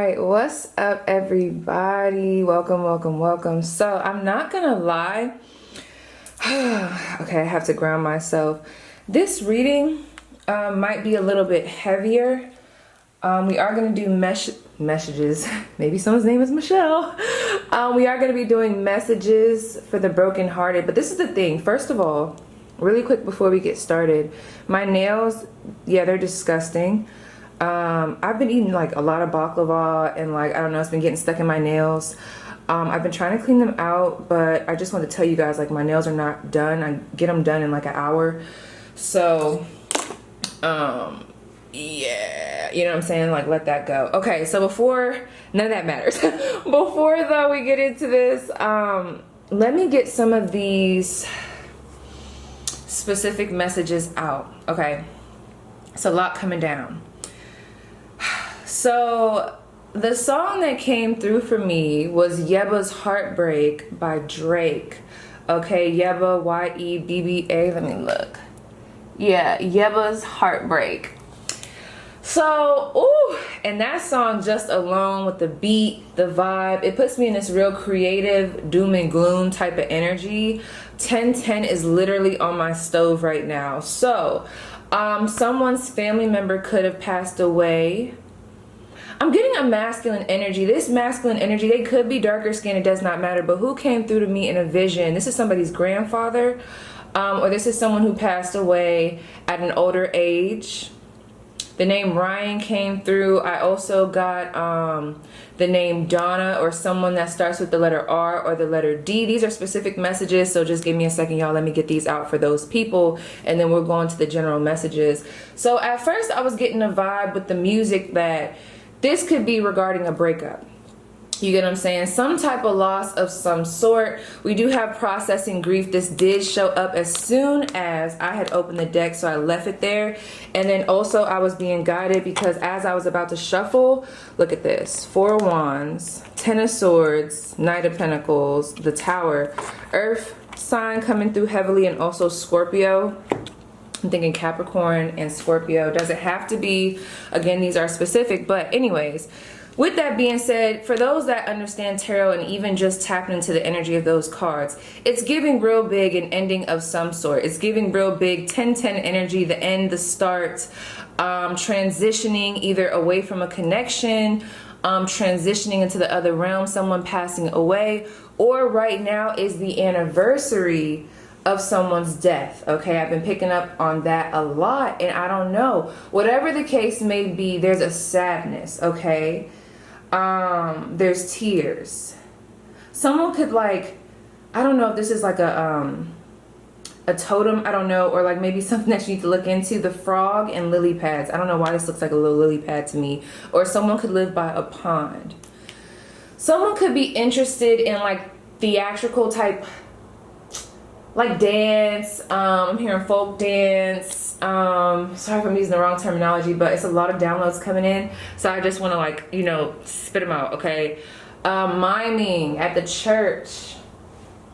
right, what's up everybody? Welcome. So I'm not gonna lie. Okay, I have to ground myself. This reading might be a little bit heavier. We are gonna do messages. Maybe someone's name is Michelle. We are gonna be doing messages for the brokenhearted. But this is the thing. First of all, really quick before we get started, my nails, yeah, they're disgusting. I've been eating like a lot of baklava and like, I don't know, it's been getting stuck in my nails. I've been trying to clean them out, but I just want to tell you guys, like, my nails are not done. I get them done in like an hour. So, yeah, you know what I'm saying? Like, let that go. Okay, so before, none of that matters. Before though we get into this, let me get some of these specific messages out. Okay, it's a lot coming down. So the song that came through for me was 𝐂𝐅𝐅𝐄𝐑𝐄𝐍𝐓 Heartbreak by Drake. Okay, 𝐂𝐅𝐅𝐄𝐑𝐄𝐍𝐓, Y-E-B-B-A, let me look. Yeah, 𝐂𝐅𝐅𝐄𝐑𝐄𝐍𝐓 Heartbreak. So, ooh, and that song just alone with the beat, the vibe, it puts me in this real creative doom and gloom type of energy. 1010 is literally on my stove right now. So, someone's family member could have passed away. I'm getting a masculine energy. This masculine energy, they could be darker skinned, it does not matter, but who came through to me in a vision? This is somebody's grandfather, or this is someone who passed away at an older age. The name Ryan came through. I also got the name Donna, or someone that starts with the letter R or the letter D. These are specific messages, so just give me a second, y'all. Let me get these out for those people, and then we'll go into the general messages. So at first I was getting a vibe with the music that this could be regarding a breakup. You get what I'm saying? Some type of loss of some sort. We do have processing grief. This did show up as soon as I had opened the deck, so I left it there. And then also I was being guided because as I was about to shuffle, look at this. 4 of Wands, 10 of Swords, Knight of Pentacles, the Tower, Earth sign coming through heavily, and also Scorpio. I'm thinking Capricorn and Scorpio. Does it have to be? Again, these are specific, but anyways, with that being said, for those that understand tarot and even just tapping into the energy of those cards, it's giving real big an ending of some sort. It's giving real big 1010 energy, the end, the start, transitioning either away from a connection, transitioning into the other realm, someone passing away, or right now is the anniversary of someone's death. Okay, I've been picking up on that a lot, and I don't know, whatever the case may be, there's a sadness. Okay, there's tears. Someone could, like, I don't know if this is like a totem, I don't know, or like maybe something that you need to look into. The frog and lily pads, I don't know why this looks like a little lily pad to me. Or someone could live by a pond. Someone could be interested in like theatrical type, like dance. I'm hearing folk dance. Sorry if I'm using the wrong terminology, but it's a lot of downloads coming in, so I just want to, like, you know, spit them out. Okay, miming at the church.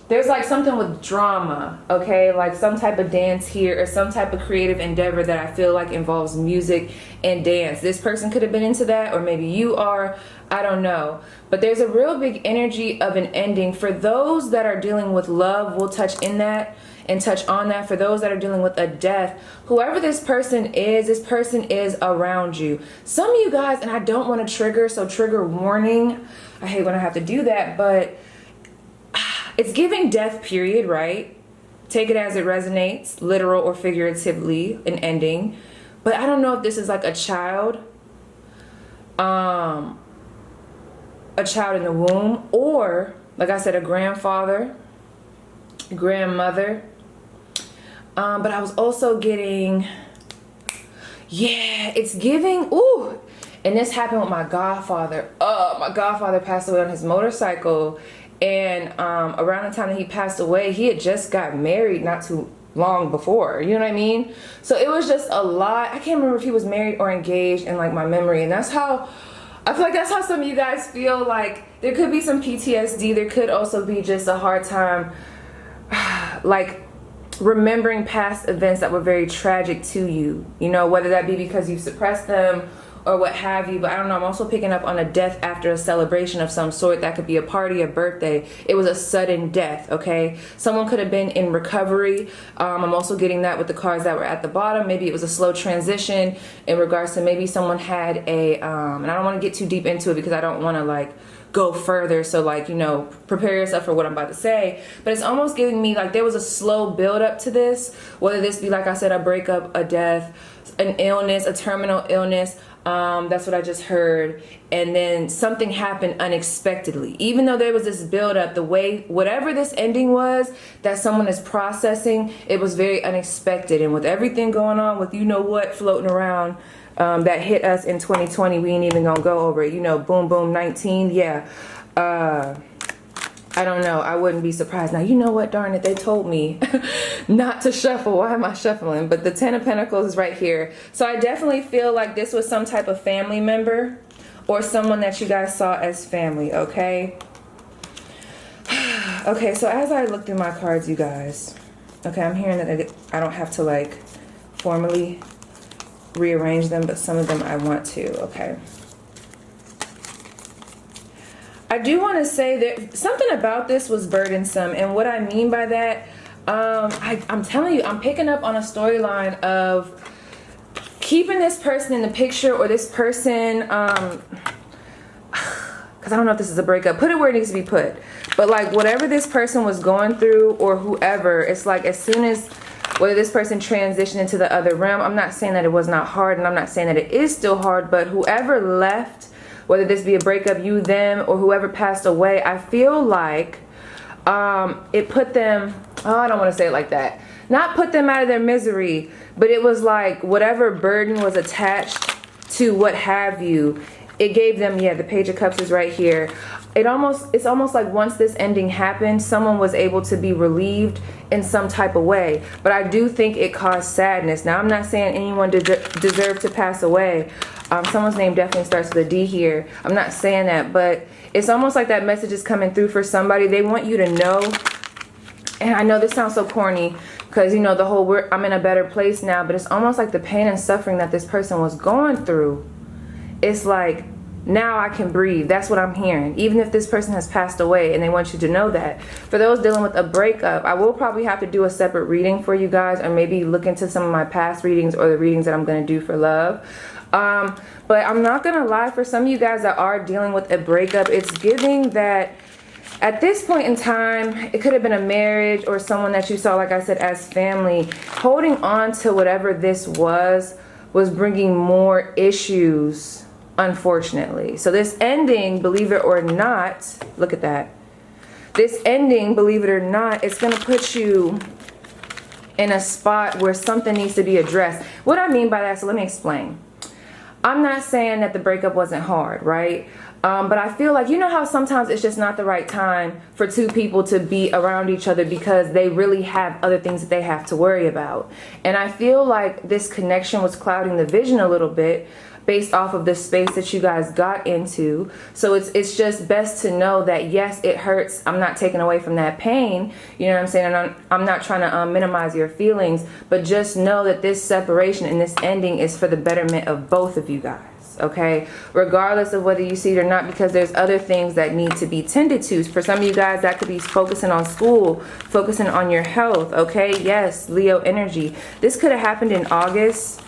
There's like something with drama. Okay, like some type of dance here, or some type of creative endeavor that I feel like involves music and dance. This person could have been into that, or maybe you are, I don't know. But there's a real big energy of an ending. For those that are dealing with love, we'll touch in that and touch on that. For those that are dealing with a death, whoever this person is around you. Some of you guys, and I don't want to trigger, so trigger warning. I hate when I have to do that, but it's giving death, period, right? Take it as it resonates, literal or figuratively, an ending. But I don't know if this is like a child in the womb, or like I said, a grandfather, grandmother. But I was also getting, yeah, it's giving, ooh, and this happened with my godfather. My godfather passed away on his motorcycle, and around the time that he passed away, he had just got married not too long before, you know what I mean? So it was just a lot. I can't remember if he was married or engaged in like my memory, and that's how I feel like that's how some of you guys feel. Like there could be some PTSD. There could also be just a hard time like remembering past events that were very tragic to you, you know, whether that be because you've suppressed them or what have you. But I don't know, I'm also picking up on a death after a celebration of some sort. That could be a party, a birthday. It was a sudden death, okay? Someone could have been in recovery. I'm also getting that with the cards that were at the bottom. Maybe it was a slow transition in regards to maybe someone had a, and I don't want to get too deep into it because I don't want to like go further, so like, you know, prepare yourself for what I'm about to say. But it's almost giving me like there was a slow build up to this, whether this be, like I said, a breakup, a death, an illness, a terminal illness. That's what I just heard. And then something happened unexpectedly. Even though there was this build up, the way, whatever this ending was that someone is processing, it was very unexpected. And with everything going on with you know what floating around, that hit us in 2020, we ain't even gonna go over it. You know, boom, boom, 19. Yeah. I don't know. I wouldn't be surprised. Now, you know what? Darn it. They told me not to shuffle. Why am I shuffling? But the 10 of Pentacles is right here. So I definitely feel like this was some type of family member or someone that you guys saw as family. Okay. Okay. So as I look through my cards, you guys, okay, I'm hearing that I don't have to like formally rearrange them, but some of them I want to. Okay. I do want to say that something about this was burdensome, and what I mean by that, I'm telling you, I'm picking up on a storyline of keeping this person in the picture, or this person, because I don't know if this is a breakup, put it where it needs to be put, but like whatever this person was going through, or whoever, it's like as soon as whether this person transitioned into the other realm, I'm not saying that it was not hard, and I'm not saying that it is still hard, but whoever left, whether this be a breakup, you, them, or whoever passed away, I feel like it put them, oh, I don't want to say it like that, not put them out of their misery, but it was like whatever burden was attached to what have you, it gave them, yeah, the Page of Cups is right here. It's almost like once this ending happened, someone was able to be relieved in some type of way. But I do think it caused sadness. Now, I'm not saying anyone deserved to pass away. Someone's name definitely starts with a D here. I'm not saying that, but it's almost like that message is coming through for somebody. They want you to know, and I know this sounds so corny, because, you know, the whole I'm in a better place now, but it's almost like the pain and suffering that this person was going through. It's like, now I can breathe. That's what I'm hearing. Even if this person has passed away, and they want you to know that. For those dealing with a breakup, I will probably have to do a separate reading for you guys, or maybe look into some of my past readings or the readings that I'm going to do for love. But I'm not going to lie, for some of you guys that are dealing with a breakup, it's giving that at this point in time, it could have been a marriage or someone that you saw, like I said, as family. Holding on to whatever this was bringing more issues, unfortunately. So this ending, believe it or not, look at that. This ending, believe it or not, it's going to put you in a spot where something needs to be addressed. What I mean by that, so let me explain. I'm not saying that the breakup wasn't hard, right? But I feel like, you know how sometimes it's just not the right time for two people to be around each other because they really have other things that they have to worry about. And I feel like this connection was clouding the vision a little bit based off of the space that you guys got into. So it's just best to know that, yes, it hurts. I'm not taking away from that pain. You know what I'm saying? And I'm not trying to minimize your feelings, but just know that this separation and this ending is for the betterment of both of you guys. Okay, regardless of whether you see it or not, because there's other things that need to be tended to. For some of you guys, that could be focusing on school, focusing on your health. Okay, yes, Leo energy. This could have happened in August.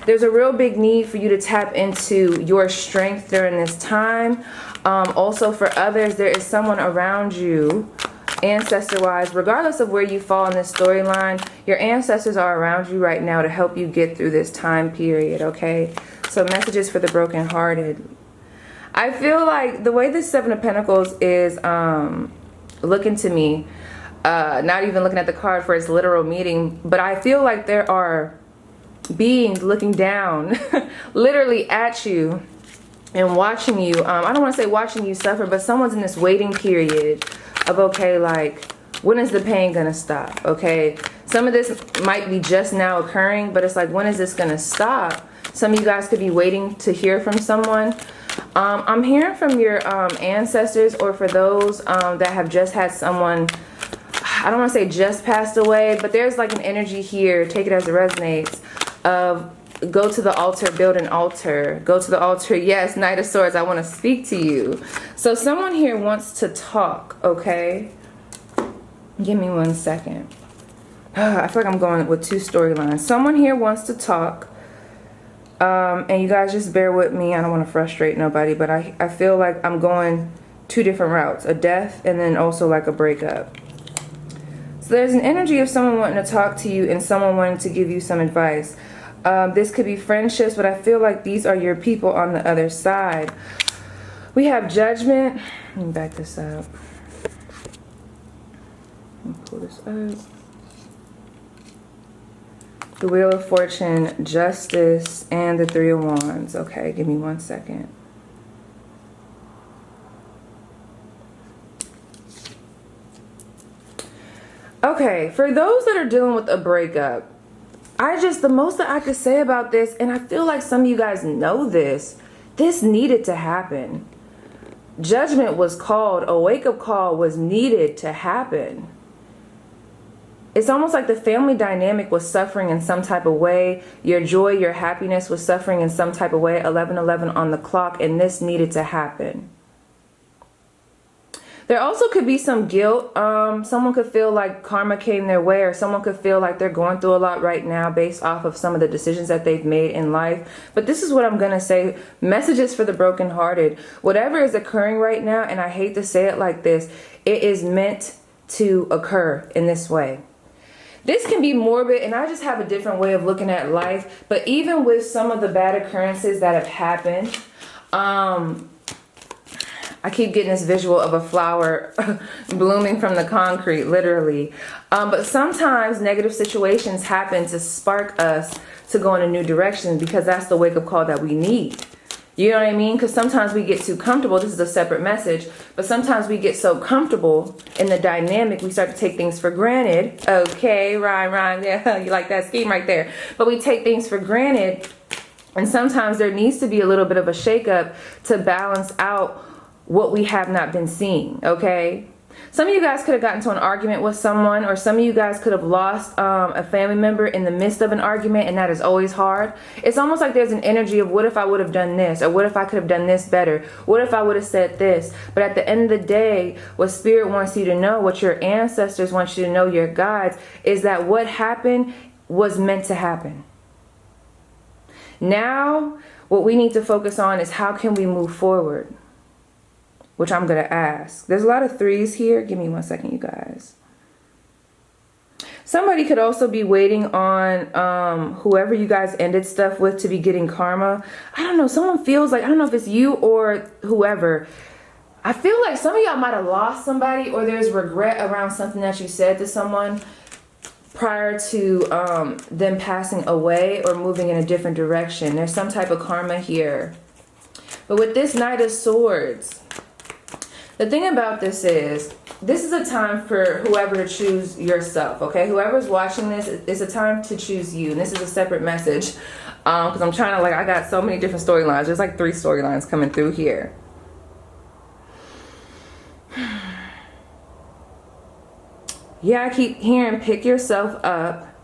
There's a real big need for you to tap into your strength during this time. Also, for others, there is someone around you, ancestor-wise, regardless of where you fall in this storyline, your ancestors are around you right now to help you get through this time period, okay? So messages for the brokenhearted. I feel like the way this Seven of Pentacles is looking to me, not even looking at the card for its literal meaning, but I feel like there are beings looking down literally at you and watching you. I don't want to say watching you suffer, but someone's in this waiting period of, okay, like, when is the pain gonna stop? Okay, some of this might be just now occurring, but it's like, when is this gonna stop? Some of you guys could be waiting to hear from someone. I'm hearing from your ancestors, or for those that have just had someone, I don't want to say just passed away, but there's like an energy here, take it as it resonates, of Go to the altar, build an altar. Go to the altar. Yes, Knight of Swords, I want to speak to you. So someone here wants to talk, okay? Give me 1 second. I feel like I'm going with 2 storylines. Someone here wants to talk. And you guys just bear with me. I don't want to frustrate nobody, but I feel like I'm going 2 different routes. A death and then also like a breakup. So there's an energy of someone wanting to talk to you and someone wanting to give you some advice. This could be friendships, but I feel like these are your people on the other side. We have Judgment. Let me back this up. Let me pull this up. The Wheel of Fortune, Justice, and the 3 of Wands. Okay, give me 1 second. Okay, for those that are dealing with a breakup, the most that I could say about this, and I feel like some of you guys know this needed to happen. Judgment was called, a wake-up call was needed to happen. It's almost like the family dynamic was suffering in some type of way. Your joy, your happiness was suffering in some type of way. 11:11 on the clock, and this needed to happen. There also could be some guilt. Someone could feel like karma came their way, or someone could feel like they're going through a lot right now based off of some of the decisions that they've made in life. But this is what I'm going to say. Messages for the brokenhearted. Whatever is occurring right now, and I hate to say it like this, it is meant to occur in this way. This can be morbid, and I just have a different way of looking at life. But even with some of the bad occurrences that have happened, I keep getting this visual of a flower blooming from the concrete, literally. But sometimes negative situations happen to spark us to go in a new direction, because that's the wake-up call that we need. You know what I mean? Because sometimes we get too comfortable. This is a separate message. But sometimes we get so comfortable in the dynamic, we start to take things for granted. Okay, rhyme. Yeah, you like that scheme right there. But we take things for granted. And sometimes there needs to be a little bit of a shakeup to balance out what we have not been seeing, okay? Some of you guys could have gotten into an argument with someone, or some of you guys could have lost a family member in the midst of an argument, and that is always hard. It's almost like there's an energy of, what if I would have done this, or what if I could have done this better, what if I would have said this. But at the end of the day, what Spirit wants you to know, what your ancestors want you to know, your guides, is that what happened was meant to happen. Now, what we need to focus on is, how can we move forward? Which I'm going to ask. There's a lot of 3s here. Give me 1 second, you guys. Somebody could also be waiting on whoever you guys ended stuff with to be getting karma. I don't know. Someone feels like, I don't know if it's you or whoever. I feel like some of y'all might have lost somebody, or there's regret around something that you said to someone prior to them passing away or moving in a different direction. There's some type of karma here. But with this Knight of Swords, the thing about this is a time for whoever to choose yourself, okay? Whoever's watching this, it's a time to choose you. And this is a separate message, because I'm trying to, I got so many different storylines. There's like 3 storylines coming through here. Yeah, I keep hearing pick yourself up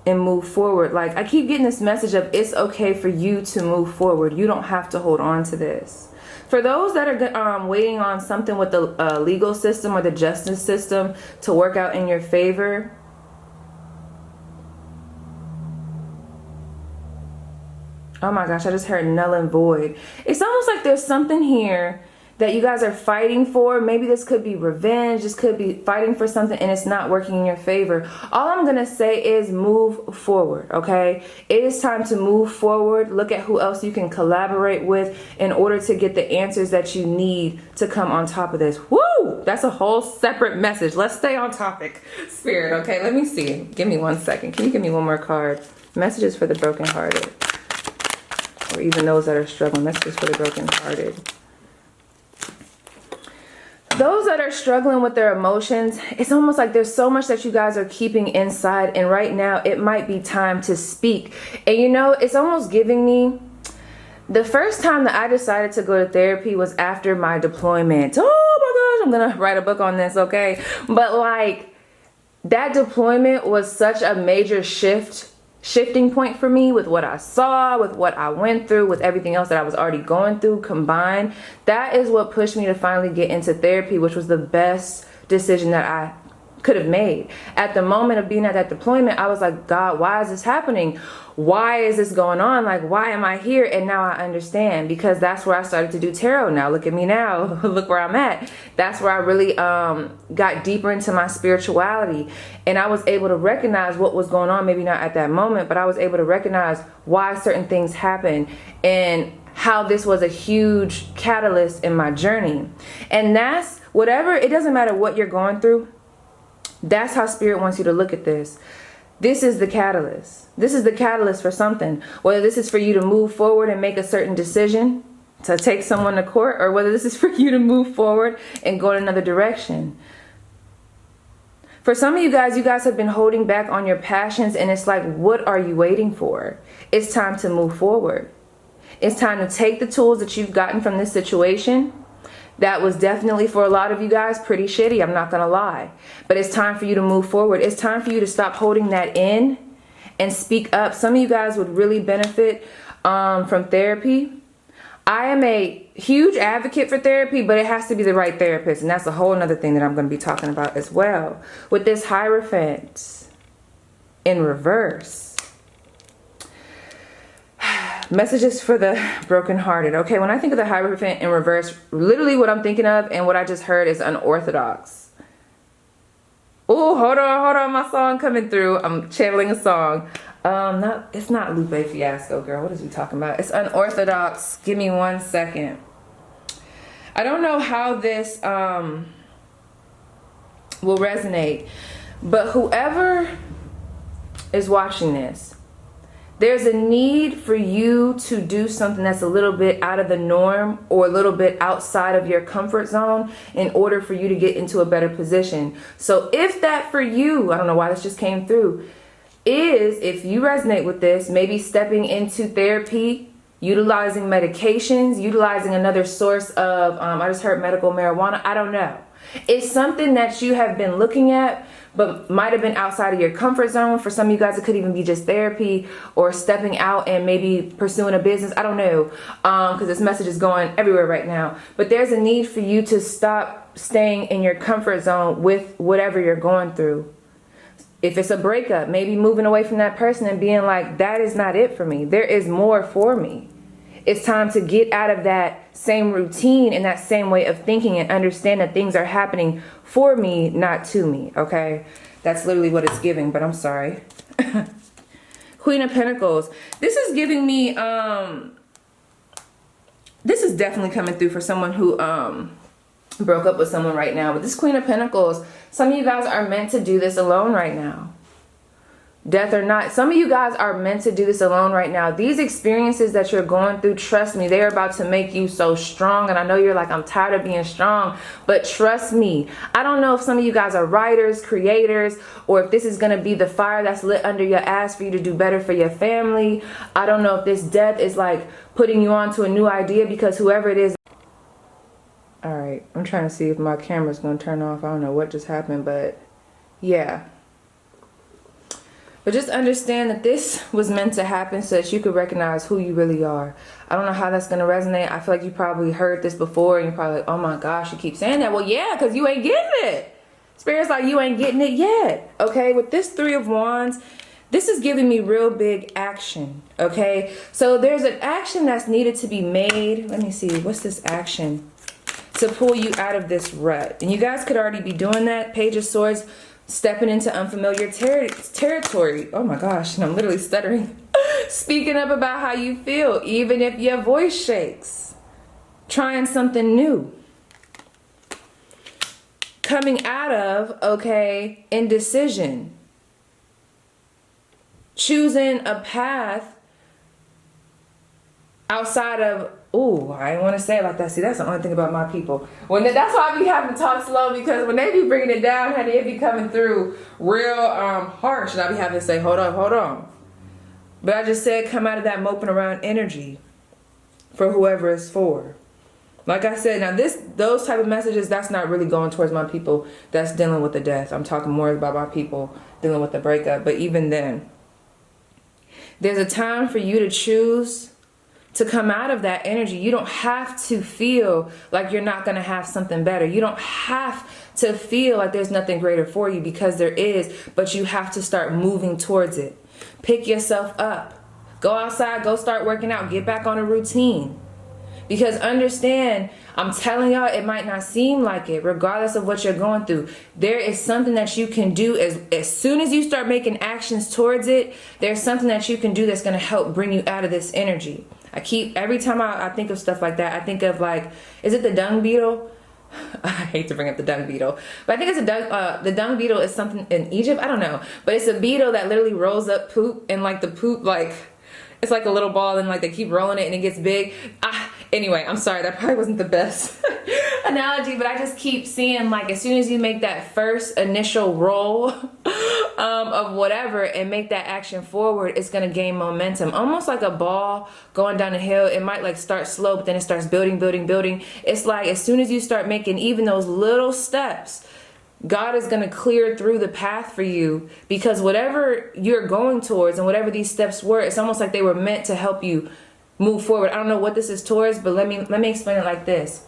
and move forward. Like, I keep getting this message of, it's okay for you to move forward. You don't have to hold on to this. For those that are waiting on something with the legal system or the justice system to work out in your favor, oh my gosh, I just heard null and void. It's almost like there's something here that you guys are fighting for. Maybe this could be revenge. This could be fighting for something and it's not working in your favor. All I'm going to say is move forward, okay? It is time to move forward. Look at who else you can collaborate with in order to get the answers that you need to come on top of this. Woo! That's a whole separate message. Let's stay on topic, Spirit, okay? Let me see. Give me 1 second. Can you give me one more card? Messages for the brokenhearted. Or even those that are struggling. Messages for the brokenhearted. Those that are struggling with their emotions, it's almost like there's so much that you guys are keeping inside, and right now it might be time to speak. And you know, it's almost giving me, the first time that I decided to go to therapy was after my deployment. Oh my gosh, I'm gonna write a book on this, okay? But like, that deployment was such a major shift shifting point for me with what I saw, with what I went through, with everything else that I was already going through combined. That is what pushed me to finally get into therapy, which was the best decision that I could have made. At the moment of being at that deployment, I was like, God, why is this happening? Why is this going on? Like, why am I here? And now I understand, because that's where I started to do tarot. Now look at me now. Look where I'm at. That's where I really got deeper into my spirituality, and I was able to recognize what was going on. Maybe not at that moment, but I was able to recognize why certain things happen and how this was a huge catalyst in my journey. And that's whatever, it doesn't matter what you're going through. That's how Spirit wants you to look at this. This is the catalyst. This is the catalyst for something. Whether this is for you to move forward and make a certain decision to take someone to court, or whether this is for you to move forward and go in another direction. For some of you guys have been holding back on your passions, and it's like, what are you waiting for? It's time to move forward. It's time to take the tools that you've gotten from this situation. That was definitely, for a lot of you guys, pretty shitty. I'm not going to lie. But it's time for you to move forward. It's time for you to stop holding that in and speak up. Some of you guys would really benefit from therapy. I am a huge advocate for therapy, but it has to be the right therapist. And that's a whole other thing that I'm going to be talking about as well. With this Hierophant in reverse. Messages for the brokenhearted. Okay, when I think of the Hierophant in reverse, literally what I'm thinking of and what I just heard is unorthodox. Oh, hold on, my song coming through. I'm channeling a song. It's not Lupe Fiasco, girl. What is we talking about? It's unorthodox. Give me 1 second. I don't know how this will resonate, but whoever is watching this, there's a need for you to do something that's a little bit out of the norm or a little bit outside of your comfort zone in order for you to get into a better position. So if that for you, I don't know why this just came through, is if you resonate with this, maybe stepping into therapy, utilizing medications, utilizing another source of, I just heard medical marijuana. I don't know. It's something that you have been looking at, but might have been outside of your comfort zone. For some of you guys, it could even be just therapy or stepping out and maybe pursuing a business. I don't know, because this message is going everywhere right now. But there's a need for you to stop staying in your comfort zone with whatever you're going through. If it's a breakup, maybe moving away from that person and being like, that is not it for me. There is more for me. It's time to get out of that same routine and that same way of thinking and understand that things are happening for me, not to me, okay? That's literally what it's giving, but I'm sorry. Queen of Pentacles. This is giving me, this is definitely coming through for someone who broke up with someone right now. But this Queen of Pentacles, some of you guys are meant to do this alone right now. Death or not, some of you guys are meant to do this alone right now. These experiences that you're going through, trust me, they're about to make you so strong. And I know you're like, I'm tired of being strong, but trust me, I don't know if some of you guys are writers, creators, or if this is going to be the fire that's lit under your ass for you to do better for your family. I don't know if this death is like putting you on to a new idea, because whoever it is. All right, I'm trying to see if my camera's going to turn off. I don't know what just happened, but yeah. But just understand that this was meant to happen so that you could recognize who you really are. I don't know how that's going to resonate. I feel like you probably heard this before and you're probably like, oh my gosh, you keep saying that. Well, yeah, because you ain't getting it. Spirit's like, you ain't getting it yet. Okay, with this Three of Wands, this is giving me real big action. Okay, so there's an action that's needed to be made. Let me see, what's this action to pull you out of this rut? And you guys could already be doing that. Page of Swords, stepping into unfamiliar territory. Oh my gosh, and I'm literally stuttering. Speaking up about how you feel, even if your voice shakes. Trying something new. Coming out of, okay, indecision. Choosing a path outside of, ooh, I didn't want to say it like that. See, that's the only thing about my people. That's why I be having to talk slow, because when they be bringing it down, honey, it be coming through real harsh. And I be having to say, hold on. But I just said, come out of that moping around energy for whoever it's for. Like I said, now those type of messages, that's not really going towards my people that's dealing with the death. I'm talking more about my people dealing with the breakup. But even then, There's a time for you to choose to come out of that energy. You don't have to feel like you're not going to have something better. You don't have to feel like there's nothing greater for you, because there is, but you have to start moving towards it. Pick yourself up. Go outside, go start working out, get back on a routine. Because understand, I'm telling y'all, it might not seem like it, regardless of what you're going through. There is something that you can do as soon as you start making actions towards it. There's something that you can do that's going to help bring you out of this energy. Every time I think of stuff like that, I think of like, is it the dung beetle? I hate to bring up the dung beetle, but I think it's the dung beetle is something in Egypt. I don't know, but it's a beetle that literally rolls up poop, and like the poop, like it's like a little ball, and like they keep rolling it and it gets big. Anyway, I'm sorry, that probably wasn't the best analogy, but I just keep seeing like as soon as you make that first initial roll of whatever and make that action forward, it's gonna gain momentum. Almost like a ball going down a hill. It might like start slow, but then it starts building, building, building. It's like as soon as you start making even those little steps, God is going to clear through the path for you, because whatever you're going towards and whatever these steps were, it's almost like they were meant to help you move forward. I don't know what this is towards, but let me explain it like this.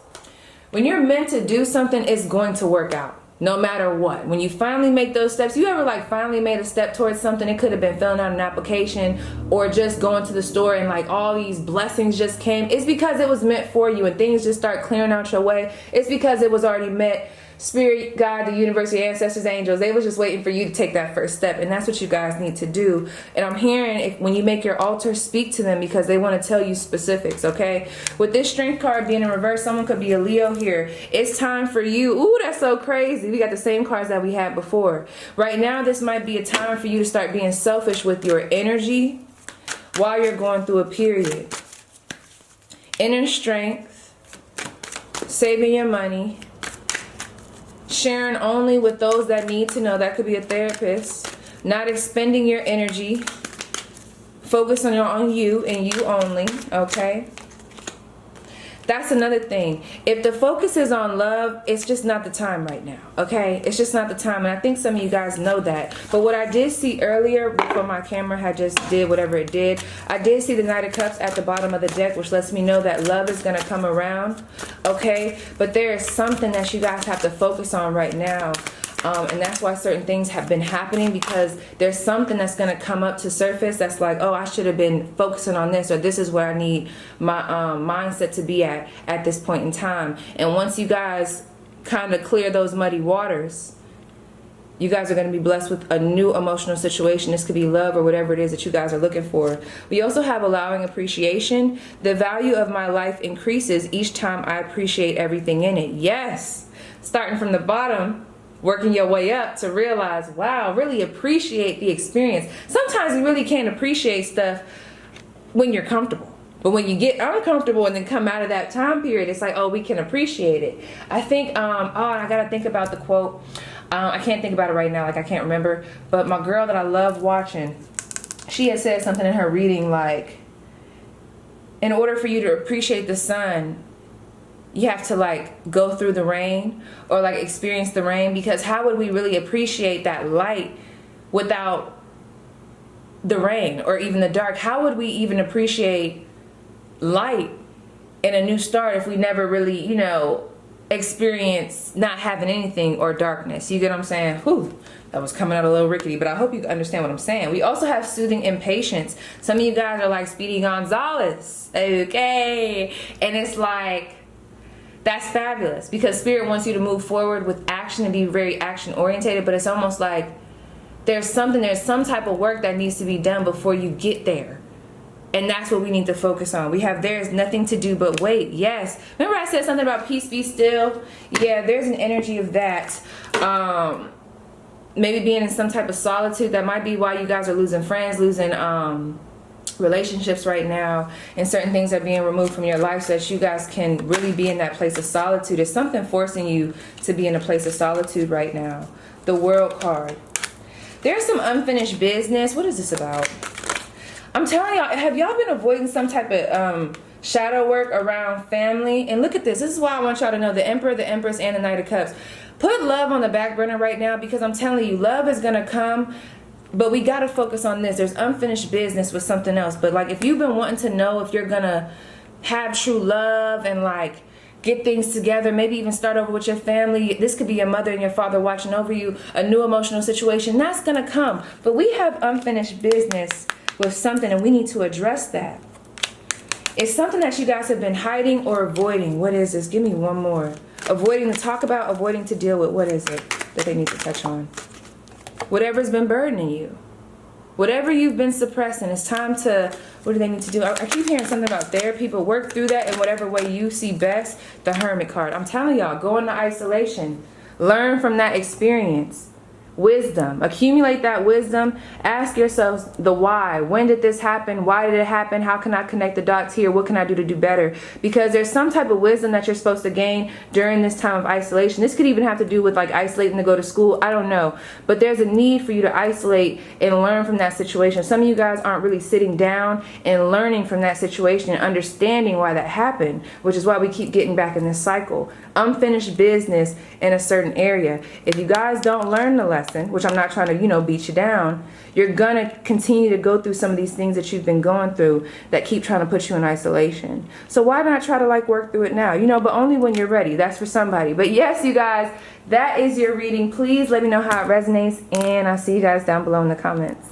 When you're meant to do something, it's going to work out no matter what. When you finally make those steps, you ever like finally made a step towards something? It could have been filling out an application or just going to the store and like all these blessings just came. It's because it was meant for you, and things just start clearing out your way. It's because it was already meant. Spirit, God, the universe, your ancestors, angels, they was just waiting for you to take that first step. And that's what you guys need to do. And I'm hearing when you make your altar, speak to them, because they want to tell you specifics, okay? With this strength card being in reverse, someone could be a Leo here. It's time for you. Ooh, that's so crazy. We got the same cards that we had before. Right now, this might be a time for you to start being selfish with your energy while you're going through a period. Inner strength, saving your money, sharing only with those that need to know. That could be a therapist. Not expending your energy. Focus on you and you only, okay? That's another thing. If the focus is on love, it's just not the time right now, okay? It's just not the time, and I think some of you guys know that. But what I did see earlier, before my camera had just did whatever it did, I did see the Knight of Cups at the bottom of the deck, which lets me know that love is going to come around, okay? But there is something that you guys have to focus on right now. And that's why certain things have been happening, because there's something that's going to come up to surface that's like, oh, I should have been focusing on this, or this is where I need my mindset to be at this point in time. And once you guys kind of clear those muddy waters, you guys are going to be blessed with a new emotional situation. This could be love or whatever it is that you guys are looking for. We also have allowing appreciation. The value of my life increases each time I appreciate everything in it. Yes, starting from the bottom, working your way up to realize, wow, really appreciate the experience. Sometimes you really can't appreciate stuff when you're comfortable. But when you get uncomfortable and then come out of that time period, it's like, oh, we can appreciate it. I think, I got to think about the quote. I can't think about it right now, like I can't remember. But my girl that I love watching, she had said something in her reading like, in order for you to appreciate the sun, you have to like go through the rain or like experience the rain, because how would we really appreciate that light without the rain or even the dark? How would we even appreciate light and a new start if we never really, you know, experience not having anything or darkness? You get what I'm saying? Whew, that was coming out a little rickety, but I hope you understand what I'm saying. We also have soothing impatience. Some of you guys are like Speedy Gonzalez, okay? And it's like, that's fabulous, because Spirit wants you to move forward with action and be very action orientated, but it's almost like there's some type of work that needs to be done before you get there. And that's what we need to focus on. We have there's nothing to do but wait. Yes. Remember I said something about peace be still? Yeah, there's an energy of that. Maybe being in some type of solitude. That might be why you guys are losing friends, losing relationships right now, and certain things are being removed from your life so that you guys can really be in that place of solitude. There's something forcing you to be in a place of solitude right now. The World card. There's some unfinished business. What is this about? I'm telling y'all, have y'all been avoiding some type of shadow work around family? And look at this. This is why I want y'all to know the Emperor, the Empress, and the Knight of Cups. Put love on the back burner right now, because I'm telling you, love is going to come But we got to focus on this. There's unfinished business with something else. But like, if you've been wanting to know if you're gonna have true love and like get things together, maybe even start over with your family, this could be your mother and your father watching over you, a new emotional situation, that's gonna come. But we have unfinished business with something, and we need to address that. It's something that you guys have been hiding or avoiding. What is this? Give me one more. Avoiding to talk about, avoiding to deal with. What is it that they need to touch on? Whatever's been burdening you. Whatever you've been suppressing, it's time to, what do they need to do? I keep hearing something about therapy, but work through that in whatever way you see best. The Hermit card. I'm telling y'all, go into isolation. Learn from that experience. Wisdom. Accumulate that wisdom. Ask yourselves the why. When did this happen? Why did it happen? How can I connect the dots here? What can I do to do better? Because there's some type of wisdom that you're supposed to gain during this time of isolation. This could even have to do with like isolating to go to school. I don't know. But there's a need for you to isolate and learn from that situation. Some of you guys aren't really sitting down and learning from that situation and understanding why that happened, which is why we keep getting back in this cycle. Unfinished business in a certain area. If you guys don't learn the lesson, which I'm not trying to, you know, beat you down, you're gonna continue to go through some of these things that you've been going through that keep trying to put you in isolation. So why not try to like work through it now? You know, but only when you're ready. That's for somebody. But yes, you guys, that is your reading. Please let me know how it resonates, and I'll see you guys down below in the comments.